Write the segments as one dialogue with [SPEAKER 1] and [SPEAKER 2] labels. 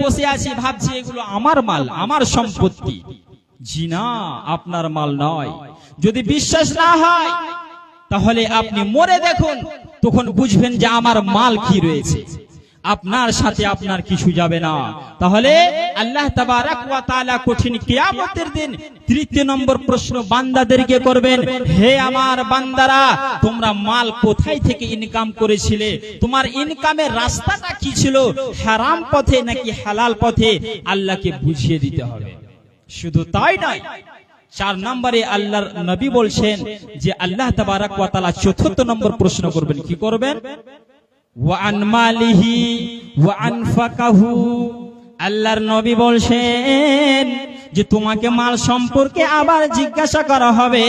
[SPEAKER 1] বসে আছি ভাবছি এগুলো আমার মাল, আমার সম্পত্তি। জি না, আপনার মাল নয়। যদি বিশ্বাস না হয় তাহলে আপনি মরে দেখুন, তখন বুঝবেন যে আমার মাল কি রয়েছে। আপনার সাথে আপনার কিছু যাবে না। তাহলে আল্লাহ তাবারাক ওয়া তাআলা কঠিন কিয়ামতের দিন তৃতীয় নম্বর প্রশ্ন বান্দাদেরকে করবেন, হে আমার বান্দারা, তোমরা মাল কোথায় থেকে ইনকাম করেছিলে? তোমার ইনকামের রাস্তাটা কি ছিল? হারাম পথে নাকি হালাল পথে? আল্লাহকে বুঝিয়ে দিতে হবে। শুধু তাই নয়, 4 নম্বরে আল্লাহর নবী বলছেন যে আল্লাহ তাবারাক ওয়া তাআলা চতুর্থ নম্বর প্রশ্ন করবেন। কি করবেন? ওয়া আন মালিহি ওয়া আনফাকাহু। আল্লাহর নবী বলছেন যে তোমাকে মাল সম্পর্কে আবার জিজ্ঞাসা করা হবে।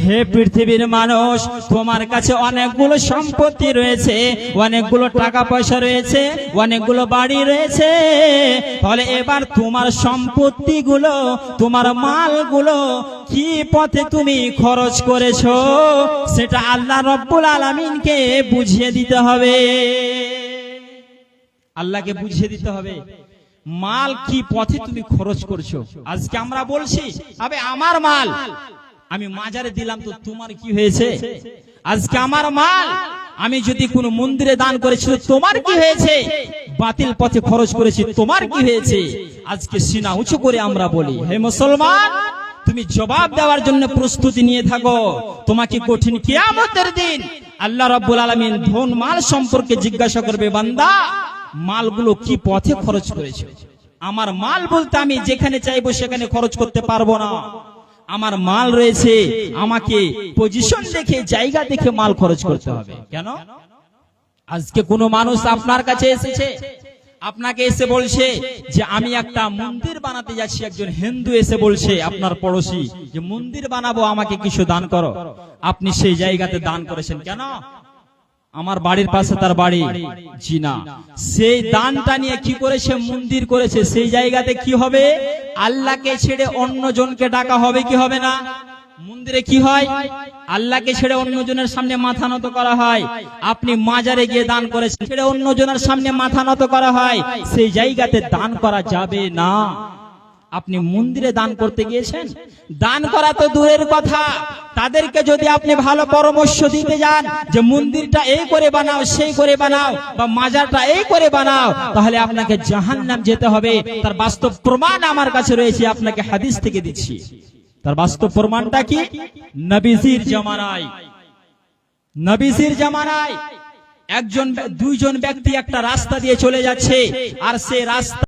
[SPEAKER 1] হে পৃথিবীর মানুষ, তোমার কাছে অনেকগুলো সম্পত্তি রয়েছে, অনেকগুলো টাকা পয়সা রয়েছে, অনেকগুলো বাড়ি রয়েছে। তাহলে এবার তোমার সম্পত্তিগুলো, তোমার মালগুলো কি পথে তুমি খরচ করেছো সেটা আল্লাহ রব্বুল আলামিনকে বুঝিয়ে দিতে হবে। আল্লাহকে বুঝিয়ে দিতে হবে মাল কি পথে তুমি খরচ করছো। আজকে আমরা বলছি আবে আমার মাল আমি মাজারে দিলাম, তো তোমার কি হয়েছে? আজকে আমার মাল আমি যদি কোনো মন্দিরে দান করেছি, তোমার কি হয়েছে? বাতিল পথে খরচ করেছি, তোমার কি হয়েছে? আজকে সিনা উঁচু করে আমরা বলি, হে মুসলমান, তুমি জবাব দেওয়ার জন্য প্রস্তুতি নিয়ে থাকো। তোমাকে কঠিন কিয়ামতের দিন আল্লাহ রাব্বুল আলামিন ধন মাল সম্পর্কে জিজ্ঞাসা করবে, বান্দা মালগুলো কি পথে খরচ করেছো? আমার মাল বলতে আমি যেখানে চাইবো সেখানে খরচ করতে পারবো না। আমার মাল রয়েছে, আমাকে পজিশন দেখে, জায়গা দেখে মাল খরচ করতে হবে। কেন? আজকে কোনো মানুষ আপনার কাছে এসেছে, আপনাকে এসে বলছে যে আমি একটা মন্দির বানাতে যাচ্ছি। একজন হিন্দু এসে বলছে আপনার পড়োশি যে মন্দির বানাবো, আমাকে কিছু দান করো। আপনি সেই জায়গাতে দান করেছেন। কেন? আমার বাড়ির পাশে তার বাড়ি। জি না, সেই দানটা নিয়ে কি করেছে? মন্দির করেছে। সেই জায়গাতে কি হবে? আল্লাহকে ছেড়ে অন্য জনকে ডাকা হবে কি হবে না? মন্দিরে কি হয়? আল্লাহকে ছেড়ে অন্যজনের সামনে মাথা নত করা হয়। আপনি মাজারে গিয়ে দান করেছেন, ছেড়ে অন্যজনের সামনে মাথা নত করা হয়। সেই জায়গাতে দান করা যাবে না। আপনি মন্দিরে দান করতে গিয়েছেন, দান করা তো দূরের কথা, তাদেরকে যদি আপনি ভালো পরামর্শ দিতে যান যে মন্দিরটা এই করে বানাও, সেই করে বানাও, বা মাজারটা এই করে বানাও, তাহলে আপনাকে জাহান্নাম যেতে হবে। তার বাস্তব প্রমাণ আমার কাছে রয়েছে, আপনাকে হাদিস থেকে দিচ্ছি। তার বাস্তব প্রমাণটা কি? নবীজির জামানায় দুইজন ব্যক্তি একটা রাস্তা দিয়ে চলে যাচ্ছে, আর সে রাস্তা